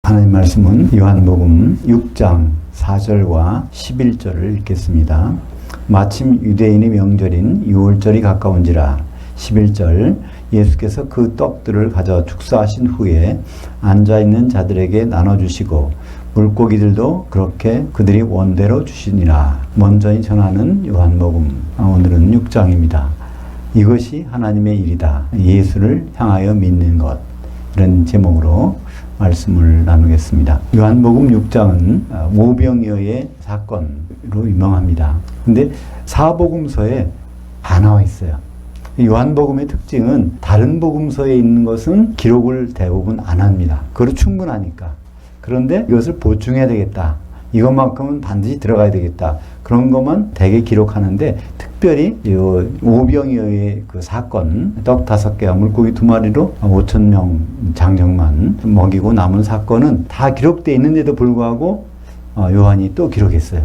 하나님 말씀은 요한복음 6장 4절과 11절을 읽겠습니다. 마침 유대인의 명절인 유월절이 가까운지라. 11절 예수께서 그 떡들을 가져 축사하신 후에 앉아있는 자들에게 나눠주시고 물고기들도 그렇게 그들이 원대로 주시니라. 먼저 전하는 요한복음, 오늘은 6장입니다. 이것이 하나님의 일이다. 예수를 향하여 믿는 것. 이런 제목으로 말씀을 나누겠습니다. 요한복음 6장은 오병이어의 사건으로 유명합니다. 근데 사복음서에 다 나와 있어요. 요한복음의 특징은 다른 복음서에 있는 것은 기록을 대부분 안 합니다. 그걸로 충분하니까. 그런데 이것을 보충해야 되겠다. 이것만큼은 반드시 들어가야 되겠다. 그런 것만 대개 기록하는데, 특별히 이 오병이어의 그 사건, 떡 5개와 물고기 2마리로 5,000명 장정만 먹이고 남은 사건은 다 기록되어 있는데도 불구하고 요한이 또 기록했어요.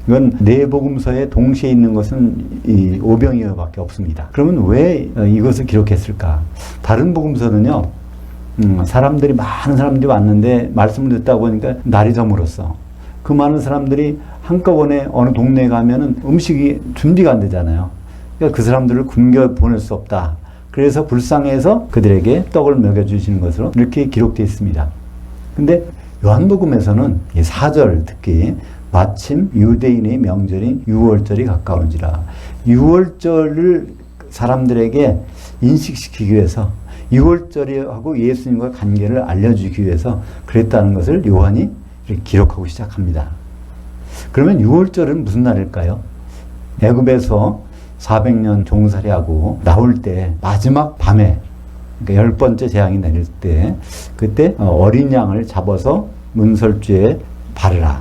이건 네 복음서에 동시에 있는 것은 이 오병이어밖에 없습니다. 그러면 왜 이것을 기록했을까? 다른 복음서는요, 많은 사람들이 왔는데 말씀을 듣다 보니까 날이 저물었어. 그 많은 사람들이 한꺼번에 어느 동네에 가면은 음식이 준비가 안 되잖아요. 그러니까 그 사람들을 굶겨 보낼 수 없다. 그래서 불쌍해서 그들에게 떡을 먹여주시는 것으로 이렇게 기록되어 있습니다. 근데 요한복음에서는 이 4절 특히 마침 유대인의 명절인 유월절이 가까운지라. 유월절을 사람들에게 인식시키기 위해서, 유월절하고 예수님과 관계를 알려주기 위해서 그랬다는 것을 요한이 이렇게 기록하고 시작합니다. 그러면 유월절은 무슨 날일까요? 애굽에서 400년 종살이하고 나올 때 마지막 밤에, 그러니까 10번째 재앙이 내릴 때, 그때 어린 양을 잡아서 문설주에 바르라.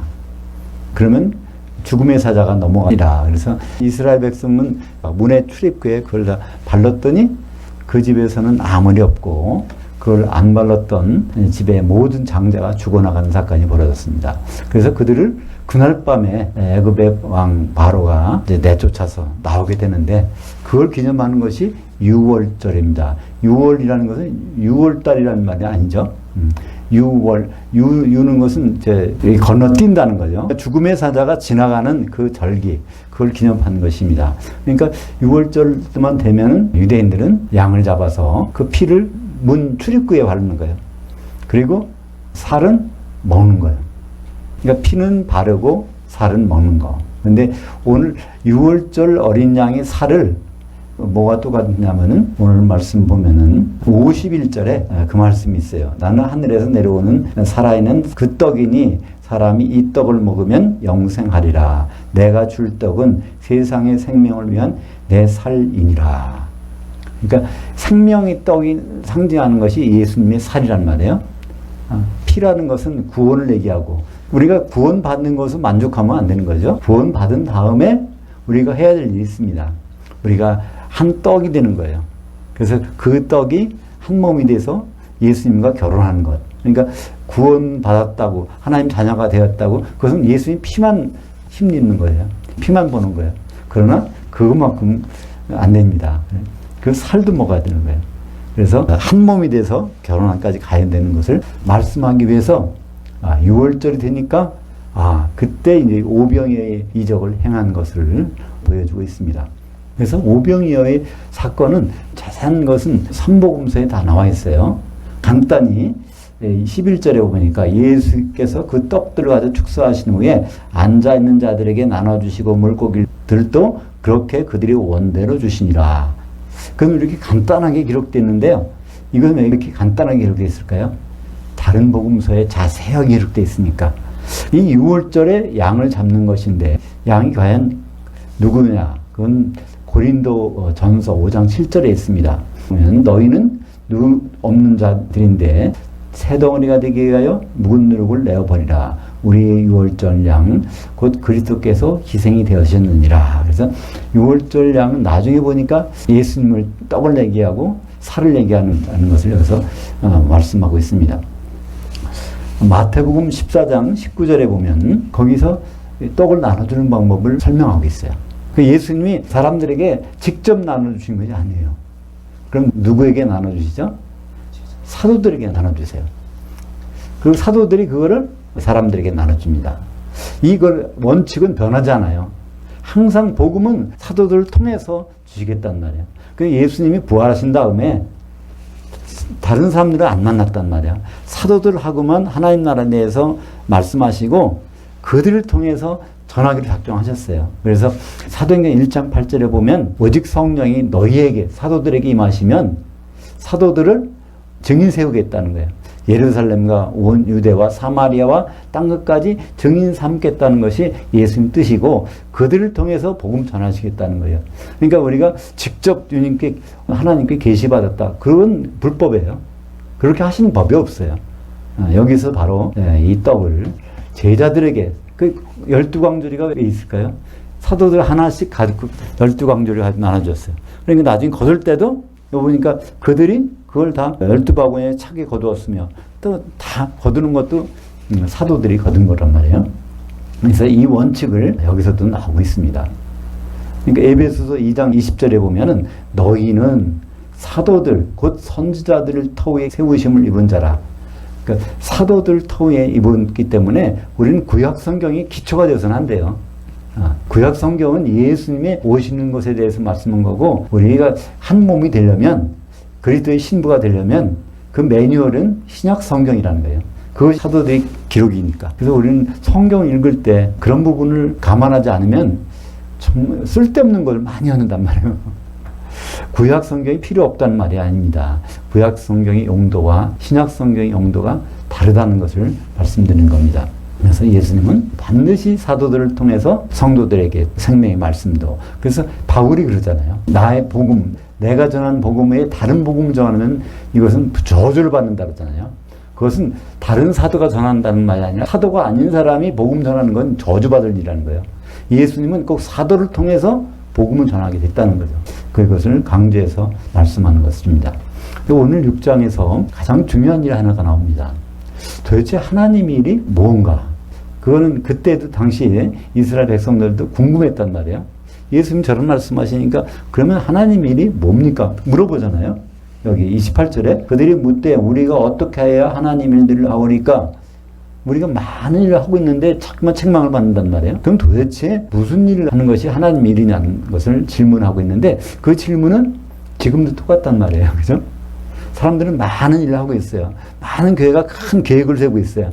그러면 죽음의 사자가 넘어가리라. 그래서 이스라엘 백성은 문의 출입구에 그걸 다 발랐더니 그 집에서는 아무리 없고, 그걸 안 발랐던 집의 모든 장자가 죽어나가는 사건이 벌어졌습니다. 그래서 그들을 그날 밤에 애굽의 왕 바로가 이제 내쫓아서 나오게 되는데, 그걸 기념하는 것이 유월절입니다. 유월이라는 것은 유월달이라는 말이 아니죠. 유월, 유는 것은 이제 건너뛴다는 거죠. 죽음의 사자가 지나가는 그 절기, 그걸 기념하는 것입니다. 그러니까 유월절만 되면은 유대인들은 양을 잡아서 그 피를 문 출입구에 바르는 거예요. 그리고 살은 먹는 거예요. 그러니까 피는 바르고 살은 먹는 거. 근데 오늘 유월절 어린 양의 살을 뭐가 똑같냐면은 오늘 말씀 보면은 51절에 그 말씀이 있어요. 나는 하늘에서 내려오는 살아있는 그 떡이니 사람이 이 떡을 먹으면 영생하리라. 내가 줄 떡은 세상의 생명을 위한 내 살이니라. 그러니까 생명의 떡이 상징하는 것이 예수님의 살이란 말이에요. 피라는 것은 구원을 얘기하고, 우리가 구원받는 것을 만족하면 안 되는 거죠. 구원받은 다음에 우리가 해야 될 일이 있습니다. 우리가 한 떡이 되는 거예요. 그래서 그 떡이 한 몸이 돼서 예수님과 결혼하는 것. 그러니까 구원받았다고, 하나님 자녀가 되었다고, 그것은 예수님 피만 힘입는 거예요. 피만 보는 거예요. 그러나 그것만큼 안 됩니다. 그 살도 먹어야 되는 거예요. 그래서 한 몸이 돼서 결혼까지 가야 되는 것을 말씀하기 위해서 유월절이 되니까 그때 이제 오병이어의 이적을 행한 것을 보여주고 있습니다. 그래서 오병이어의 사건은 자세한 것은 삼복음서에 다 나와 있어요. 간단히 11절에 보니까 예수께서 그 떡들을 가져 축사하신 후에 앉아있는 자들에게 나눠주시고 물고기들도 그렇게 그들이 원대로 주시니라. 그럼 이렇게 간단하게 기록되어 있는데요. 이건 왜 이렇게 간단하게 기록되어 있을까요? 다른 복음서에 자세하게 기록되어 있으니까. 이 유월절에 양을 잡는 것인데, 양이 과연 누구냐? 그건 고린도 전서 5장 7절에 있습니다. 너희는 누구 없는 자들인데 새 덩어리가 되기 위하여 묵은 누룩을 내어버리라. 우리의 유월절 양 곧 그리스도께서 희생이 되었느니라. 그래서 유월절 양은 나중에 보니까 예수님을 떡을 얘기하고 살을 얘기하는 것을 여기서 말씀하고 있습니다. 마태복음 14장 19절에 보면 거기서 떡을 나눠주는 방법을 설명하고 있어요. 그 예수님이 사람들에게 직접 나눠주신 것이 아니에요. 그럼 누구에게 나눠주시죠? 사도들에게 나눠주세요. 그리고 사도들이 그거를 사람들에게 나눠줍니다. 이걸 원칙은 변하지 않아요. 항상 복음은 사도들을 통해서 주시겠단 말이에요. 그 예수님이 부활하신 다음에 다른 사람들은 안 만났단 말이야. 사도들하고만 하나님 나라에 대해서 말씀하시고 그들을 통해서 전하기를 작정하셨어요. 그래서 사도행전 1장 8절에 보면 오직 성령이 너희에게 사도들에게 임하시면 사도들을 증인 세우겠다는 거예요. 예루살렘과 온 유대와 사마리아와 땅끝까지 증인 삼겠다는 것이 예수님 뜻이고 그들을 통해서 복음 전하시겠다는 거예요. 그러니까 우리가 직접 주님께 하나님께 계시받았다. 그건 불법이에요. 그렇게 하시는 법이 없어요. 여기서 바로 이 떡을 제자들에게 그 12광주리가 왜 있을까요? 사도들 하나씩 가지고 12광주리를 가지고 나눠줬어요. 그러니까 나중에 거둘 때도 여기 보니까 그들이 그걸 다 12바구니에 차게 거두었으며 또 다 거두는 것도 사도들이 거둔 거란 말이에요. 그래서 이 원칙을 여기서도 나오고 있습니다. 그러니까 에베소서 2장 20절에 보면은 너희는 사도들 곧 선지자들을 터위에 세우심을 입은 자라. 그러니까 사도들 터위에 입었기 때문에 우리는 구약 성경이 기초가 되어서는 안 돼요. 구약 성경은 예수님의 오시는 것에 대해서 말씀한 거고 우리가 한 몸이 되려면 그리스도의 신부가 되려면 그 매뉴얼은 신약 성경이라는 거예요. 그것이 사도들의 기록이니까. 그래서 우리는 성경을 읽을 때 그런 부분을 감안하지 않으면 정말 쓸데없는 걸 많이 하는단 말이에요. 구약 성경이 필요 없다는 말이 아닙니다. 구약 성경의 용도와 신약 성경의 용도가 다르다는 것을 말씀드리는 겁니다. 그래서 예수님은 반드시 사도들을 통해서 성도들에게 생명의 말씀도 그래서 바울이 그러잖아요. 나의 복음, 내가 전한 복음 외에 다른 복음을 전하면 이것은 저주를 받는다 그러잖아요. 그것은 다른 사도가 전한다는 말이 아니라 사도가 아닌 사람이 복음 전하는 건 저주받을 일이라는 거예요. 예수님은 꼭 사도를 통해서 복음을 전하게 됐다는 거죠. 그것을 강조해서 말씀하는 것입니다. 오늘 6장에서 가장 중요한 일 하나가 나옵니다. 도대체 하나님의 일이 뭔가? 그거는 그때도 당시에 이스라엘 백성들도 궁금했단 말이에요. 예수님 저런 말씀하시니까 그러면 하나님의 일이 뭡니까? 물어보잖아요. 여기 28절에 그들이 묻되 우리가 어떻게 해야 하나님의 일을 하오리까? 우리가 많은 일을 하고 있는데 자꾸만 책망을 받는단 말이에요. 그럼 도대체 무슨 일을 하는 것이 하나님의 일이냐는 것을 질문하고 있는데 그 질문은 지금도 똑같단 말이에요. 그죠? 사람들은 많은 일을 하고 있어요. 많은 교회가 큰 계획을 세우고 있어요.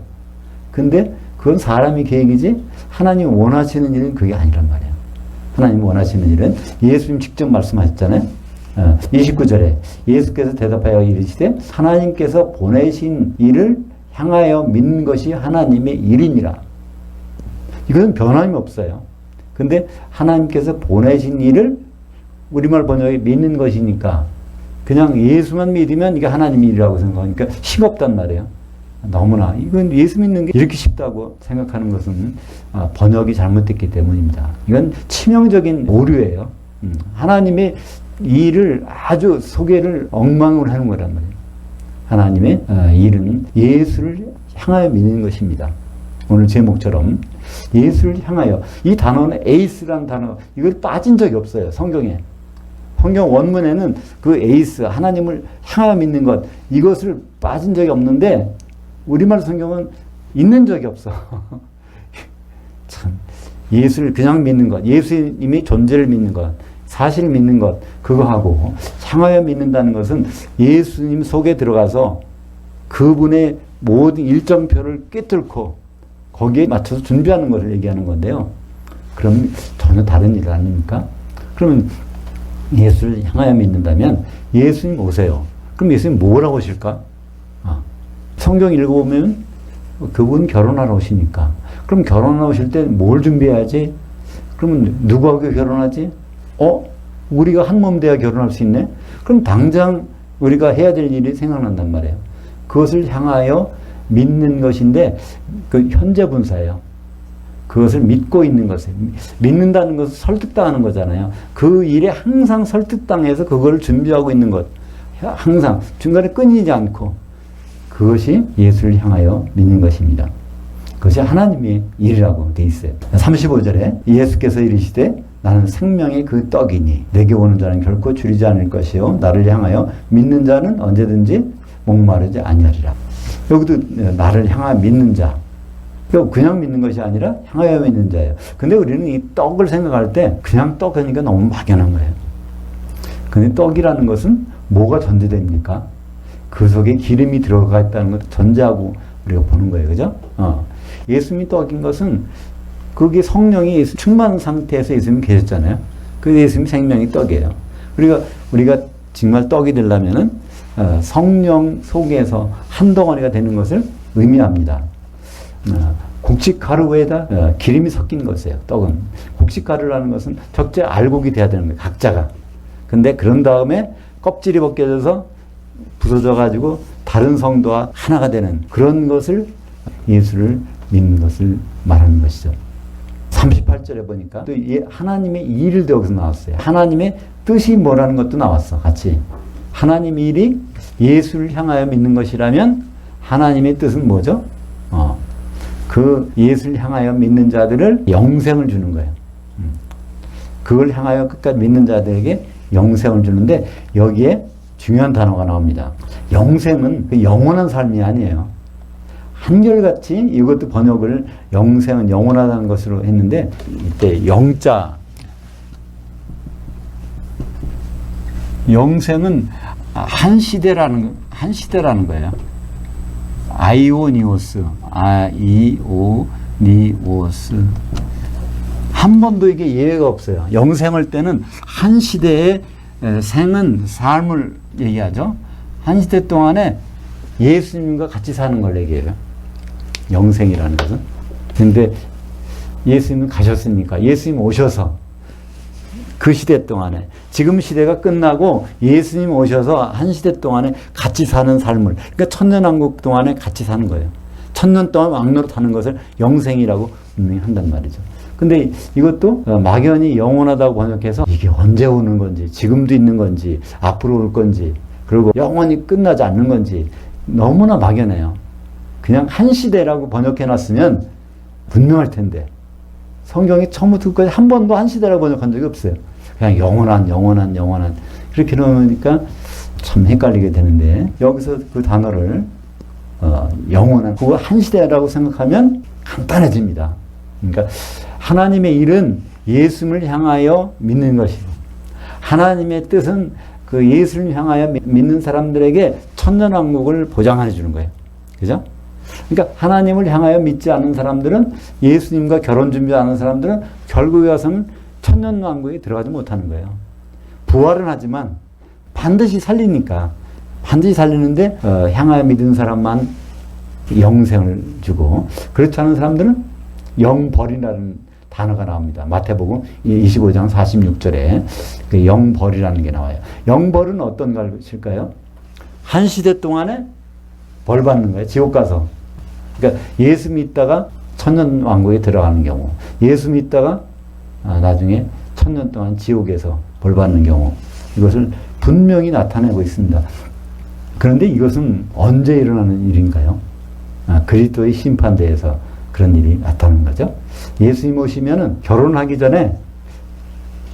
근데 그건 사람의 계획이지 하나님이 원하시는 일은 그게 아니란 말이에요. 하나님이 원하시는 일은 예수님 직접 말씀하셨잖아요. 29절에 예수께서 대답하여 이르시되 하나님께서 보내신 일을 향하여 믿는 것이 하나님의 일이니라. 이것은 변함이 없어요. 근데 하나님께서 보내신 일을 우리말 번역에 믿는 것이니까 그냥 예수만 믿으면 이게 하나님의 일이라고 생각하니까 싱겁단 말이에요. 너무나 이건 예수 믿는 게 이렇게 쉽다고 생각하는 것은 번역이 잘못됐기 때문입니다. 이건 치명적인 오류예요. 하나님의 일을 아주 소개를 엉망으로 하는 거란 말이에요. 하나님의 일은 예수를 향하여 믿는 것입니다. 오늘 제목처럼 예수를 향하여 이 단어는 에이스라는 단어 이걸 빠진 적이 없어요. 성경에. 성경 원문에는 그 에이스 하나님을 향하여 믿는 것 이것을 빠진 적이 없는데 우리말 성경은 있는 적이 없어. 참 예수를 그냥 믿는 것 예수님의 존재를 믿는 것 사실을 믿는 것 그거하고 향하여 믿는다는 것은 예수님 속에 들어가서 그분의 모든 일정표를 꿰뚫고 거기에 맞춰서 준비하는 것을 얘기하는 건데요. 그럼 전혀 다른 일 아닙니까? 그러면 예수를 향하여 믿는다면 예수님 오세요. 그럼 예수님 뭐라고 오실까? 성경 읽어보면 그분 결혼하러 오시니까 그럼 결혼하러 오실 때 뭘 준비해야지? 그러면 누구하고 결혼하지? 우리가 한 몸 돼야 결혼할 수 있네? 그럼 당장 우리가 해야 될 일이 생각난단 말이에요. 그것을 향하여 믿는 것인데 그 현재 분사예요. 그것을 믿고 있는 것을 믿는다는 것은 설득당하는 거잖아요. 그 일에 항상 설득당해서 그걸 준비하고 있는 것 항상 중간에 끊이지 않고 그것이 예수를 향하여 믿는 것입니다. 그것이 하나님의 일이라고 돼 있어요. 35절에 예수께서 이르시되 나는 생명의 그 떡이니 내게 오는 자는 결코 줄이지 않을 것이요 나를 향하여 믿는 자는 언제든지 목마르지 아니하리라. 여기도 나를 향하여 믿는 자. 그냥 믿는 것이 아니라 향하여 믿는 자예요. 근데 우리는 이 떡을 생각할 때 그냥 떡 하니까 너무 막연한 거예요. 근데 떡이라는 것은 뭐가 전제됩니까? 그 속에 기름이 들어가 있다는 것을 전제하고 우리가 보는 거예요. 그죠? 예수님이 떡인 것은 그게 성령이 예수 충만 상태에서 예수님이 계셨잖아요. 그 예수님 생명이 떡이에요. 우리가 정말 떡이 되려면은 성령 속에서 한 덩어리가 되는 것을 의미합니다. 곡식 가루에다 기름이 섞인 것이에요. 떡은 곡식 가루라는 것은 적재 알곡이 돼야 되는 거예요. 각자가. 근데 그런 다음에 껍질이 벗겨져서 부서져 가지고 다른 성도와 하나가 되는 그런 것을 예수를 믿는 것을 말하는 것이죠. 38절에 보니까 또 하나님의 일도 여기서 나왔어요. 하나님의 뜻이 뭐라는 것도 나왔어. 같이. 하나님의 일이 예수를 향하여 믿는 것이라면 하나님의 뜻은 뭐죠? 그 예수를 향하여 믿는 자들을 영생을 주는 거예요. 그걸 향하여 끝까지 믿는 자들에게 영생을 주는데 여기에 중요한 단어가 나옵니다. 영생은 그 영원한 삶이 아니에요. 한결같이 이것도 번역을 영생은 영원하다는 것으로 했는데 이때 영생은 한 시대라는 거예요. 아이오니오스. 한 번도 이게 예외가 없어요. 영생할 때는 한 시대의 생은 삶을 얘기하죠. 한 시대 동안에 예수님과 같이 사는 걸 얘기해요. 영생이라는 것은. 근데 예수님은 가셨으니까 예수님 오셔서 그 시대 동안에 지금 시대가 끝나고 예수님 오셔서 한 시대 동안에 같이 사는 삶을 그러니까 천년왕국 동안에 같이 사는 거예요. 천년 동안 왕노릇 하는 것을 영생이라고 분명히 한단 말이죠. 근데 이것도 막연히 영원하다고 번역해서 이게 언제 오는 건지 지금도 있는 건지 앞으로 올 건지 그리고 영원히 끝나지 않는 건지 너무나 막연해요. 그냥 한 시대라고 번역해놨으면 분명할 텐데 성경이 처음부터 끝까지 한 번도 한 시대라고 번역한 적이 없어요. 그냥 영원한 그렇게 넣으니까 참 헷갈리게 되는데 여기서 그 단어를 영원한 그거 한 시대라고 생각하면 간단해집니다. 그러니까 하나님의 일은 예수를 향하여 믿는 것이고 하나님의 뜻은 그 예수를 향하여 믿는 사람들에게 천년왕국을 보장해 주는 거예요. 그죠? 그러니까 하나님을 향하여 믿지 않는 사람들은 예수님과 결혼 준비하는 사람들은 결국에 와서는 천년왕국에 들어가지 못하는 거예요. 부활은 하지만 반드시 살리니까 반드시 살리는데 향하여 믿은 사람만 영생을 주고 그렇지 않은 사람들은 영벌이라는 단어가 나옵니다. 마태복음 25장 46절에 그 영벌이라는 게 나와요. 영벌은 어떤 것일까요? 한 시대 동안에 벌 받는 거예요. 지옥 가서. 그러니까 예수 믿다가 천년 왕국에 들어가는 경우, 예수 믿다가 나중에 천년 동안 지옥에서 벌 받는 경우, 이것을 분명히 나타내고 있습니다. 그런데 이것은 언제 일어나는 일인가요? 그리스도의 심판대에서 그런 일이 나타나는 거죠. 예수님 오시면은 결혼하기 전에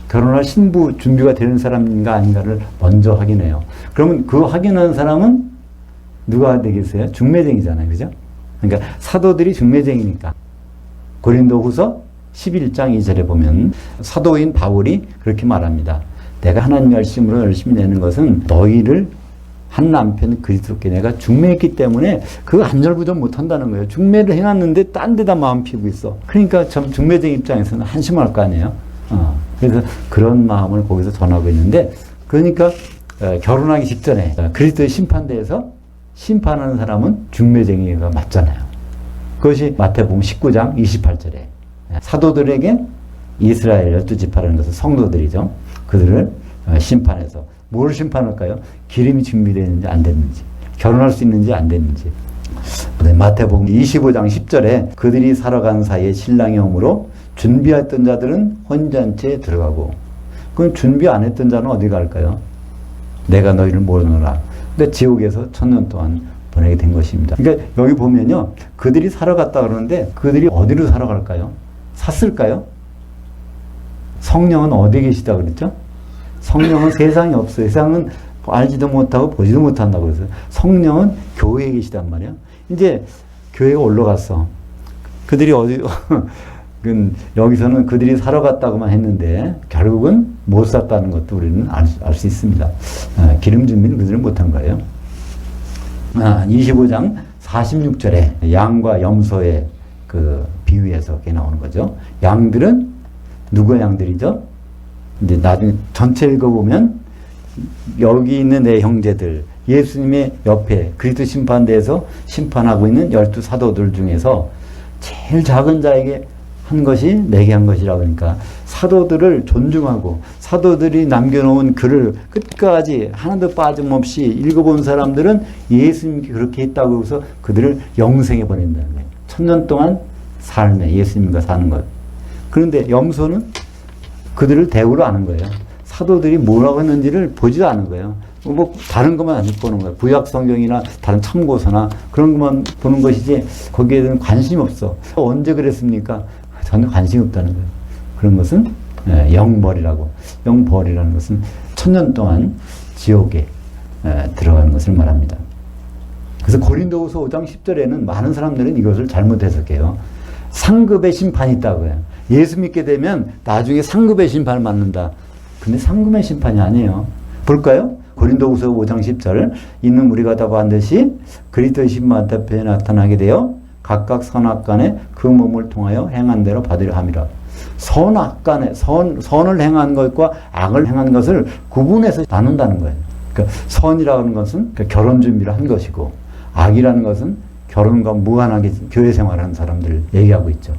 결혼할 신부 준비가 되는 사람인가 아닌가를 먼저 확인해요. 그러면 그 확인한 사람은 누가 되겠어요? 중매쟁이잖아요. 그죠? 그러니까 사도들이 중매쟁이니까. 고린도후서 11장 2절에 보면 사도인 바울이 그렇게 말합니다. 내가 하나님의 열심으로 열심히 내는 것은 너희를 한 남편 그리스도께 내가 중매했기 때문에 그거 안절부절 못한다는 거예요. 중매를 해놨는데 딴 데다 마음 피고 있어. 그러니까 참 중매쟁이 입장에서는 한심할 거 아니에요. 그래서 그런 마음을 거기서 전하고 있는데 그러니까 결혼하기 직전에 그리스도의 심판대에서 심판하는 사람은 중매쟁이가 맞잖아요. 그것이 마태복음 19장 28절에 사도들에게 이스라엘 12지파라는 것은 성도들이죠. 그들을 심판해서 뭘 심판할까요? 기름이 준비되는지 안 됐는지, 결혼할 수 있는지 안 됐는지. 마태복음 25장 10절에 그들이 살아간 사이에 신랑이 오므로 준비했던 자들은 혼잔치에 들어가고, 그럼 준비 안 했던 자는 어디 갈까요? 내가 너희를 모르노라. 근데 지옥에서 천년 동안 보내게 된 것입니다. 그러니까 여기 보면요, 그들이 살아갔다 그러는데 그들이 어디로 살아갈까요? 샀을까요? 성령은 어디 계시다 그랬죠? 성령은 세상에 없어요. 세상은 알지도 못하고 보지도 못한다고 그랬어요. 성령은 교회에 계시단 말이에요. 이제 교회가 올라갔어. 그들이 어디, 여기서는 그들이 사러 갔다고만 했는데 결국은 못 샀다는 것도 우리는 알 수 있습니다. 기름 준비는 그들은 못한 거예요. 25장 46절에 양과 염소의 그 비유에서 그게 나오는 거죠. 양들은 누구의 양들이죠? 이제 나중에 전체 읽어보면 여기 있는 내 형제들, 예수님의 옆에 그리스도 심판대에서 심판하고 있는 12사도들 중에서 제일 작은 자에게 한 것이 내게 한 것이라고 그러니까 사도들을 존중하고 사도들이 남겨놓은 글을 끝까지 하나도 빠짐없이 읽어본 사람들은 예수님이 그렇게 했다고 해서 그들을 영생에 보낸다는 거예요. 1000년 동안 삶에 예수님과 사는 것. 그런데 염소는 그들을 대우를 안 한 거예요. 사도들이 뭐라고 했는지를 보지도 않은 거예요. 뭐 다른 것만 안 보는 거예요. 구약 성경이나 다른 참고서나 그런 것만 보는 것이지 거기에 대한 관심이 없어. 언제 그랬습니까? 전혀 관심이 없다는 거예요. 그런 것은 영벌이라고. 영벌이라는 것은 1000년 동안 지옥에 들어가는 것을 말합니다. 그래서 고린도후서 5장 10절에는 많은 사람들은 이것을 잘못 해석해요. 상급의 심판이 있다고 해요. 예수 믿게 되면 나중에 상급의 심판을 받는다. 근데 상급의 심판이 아니에요. 볼까요? 고린도후서 5장 10절 이는 우리가 다 반드시 그리스도의 심판 앞에 나타나게 되어 각각 선악간에 그 몸을 통하여 행한 대로 받으려 함이라. 선악간에 선을 행한 것과 악을 행한 것을 구분해서 나눈다는 거예요. 그러니까 선이라고 하는 것은 결혼 준비를 한 것이고 악이라는 것은 결혼과 무관하게 교회 생활하는 사람들을 얘기하고 있죠.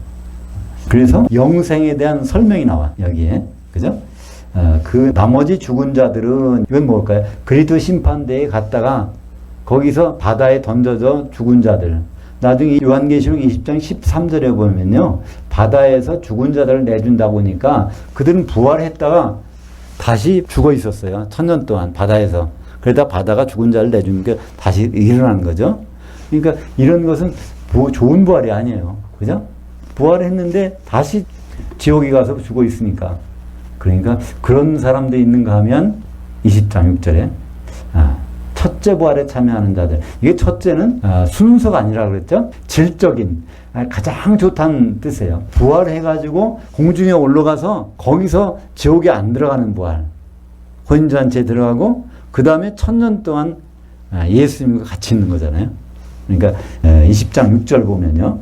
그래서 영생에 대한 설명이 나와 여기에. 그죠? 그 나머지 죽은 자들은 이건 뭘까요? 그리스도 심판대에 갔다가 거기서 바다에 던져져 죽은 자들. 나중에 요한계시록 20장 13절에 보면요. 바다에서 죽은 자들을 내준다고 하니까 그들은 부활했다가 다시 죽어 있었어요. 1000년 동안 바다에서. 그러다 바다가 죽은 자를 내주니까 다시 일어나는 거죠. 그러니까 이런 것은 좋은 부활이 아니에요. 그죠? 부활했는데 다시 지옥에 가서 죽어 있으니까. 그러니까 그런 사람들이 있는가 하면 20장 6절에 첫째 부활에 참여하는 자들. 이게 첫째는 순서가 아니라 그랬죠. 질적인 가장 좋다는 뜻이에요. 부활해가지고 공중에 올라가서 거기서 지옥에 안 들어가는 부활. 혼인잔치에 들어가고 그 다음에 1000년 동안 예수님과 같이 있는 거잖아요. 그러니까 20장 6절 보면요.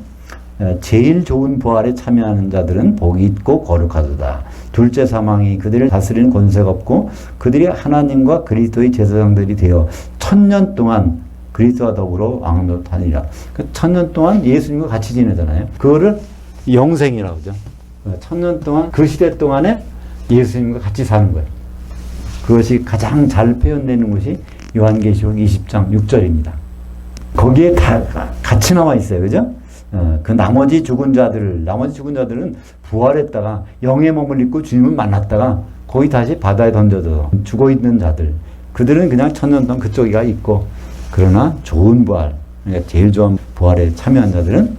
제일 좋은 부활에 참여하는 자들은 복이 있고 거룩하도다. 둘째 사망이 그들을 다스리는 권세가 없고 그들이 하나님과 그리스도의 제사장들이 되어 1000년 동안 그리스도와 더불어 왕노릇 하니라. 그 1000년 동안 예수님과 같이 지내잖아요. 그거를 영생이라고 하죠. 1000년 동안 그 시대 동안에 예수님과 같이 사는 거예요. 그것이 가장 잘 표현되는 것이 요한계시록 20장 6절입니다. 거기에 다 같이 나와 있어요. 그죠? 그 나머지 죽은 자들은 부활했다가 영의 몸을 입고 주님을 만났다가 거기 다시 바다에 던져져 죽어 있는 자들. 그들은 그냥 1000년 동안 그쪽이가 있고 그러나 좋은 부활, 그러니까 제일 좋은 부활에 참여한 자들은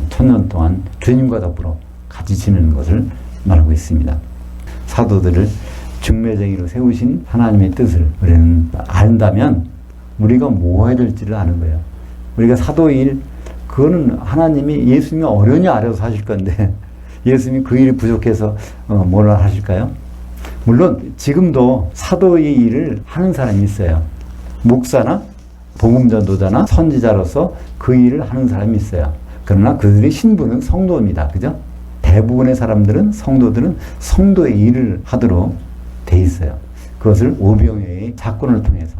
1000년 동안 주님과 더불어 같이 지내는 것을 말하고 있습니다. 사도들을 중매쟁이로 세우신 하나님의 뜻을 우리는 안다면 우리가 뭐 해야 될지를 아는 거예요. 우리가 사도의 일, 그거는 하나님이 예수님이 어려니 알아서 하실 건데 예수님이 그 일이 부족해서 뭐라 하실까요? 물론 지금도 사도의 일을 하는 사람이 있어요. 목사나 복음전도자나 선지자로서 그 일을 하는 사람이 있어요. 그러나 그들의 신분은 성도입니다. 그죠? 대부분의 사람들은 성도들은 성도의 일을 하도록 돼 있어요. 그것을 오병이어의 사건을 통해서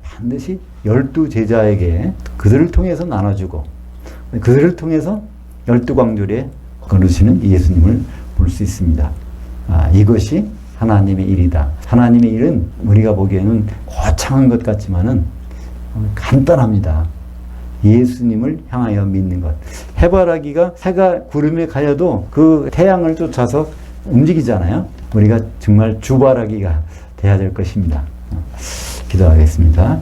반드시 12제자에게 그들을 통해서 나눠주고 그들을 통해서 12광조리에 거르시는 예수님을 볼 수 있습니다. 이것이 하나님의 일이다. 하나님의 일은 우리가 보기에는 거창한 것 같지만은 간단합니다. 예수님을 향하여 믿는 것. 해바라기가 해가 구름에 가려도 그 태양을 쫓아서 움직이잖아요. 우리가 정말 주바라기가 돼야 될 것입니다. 기도하겠습니다.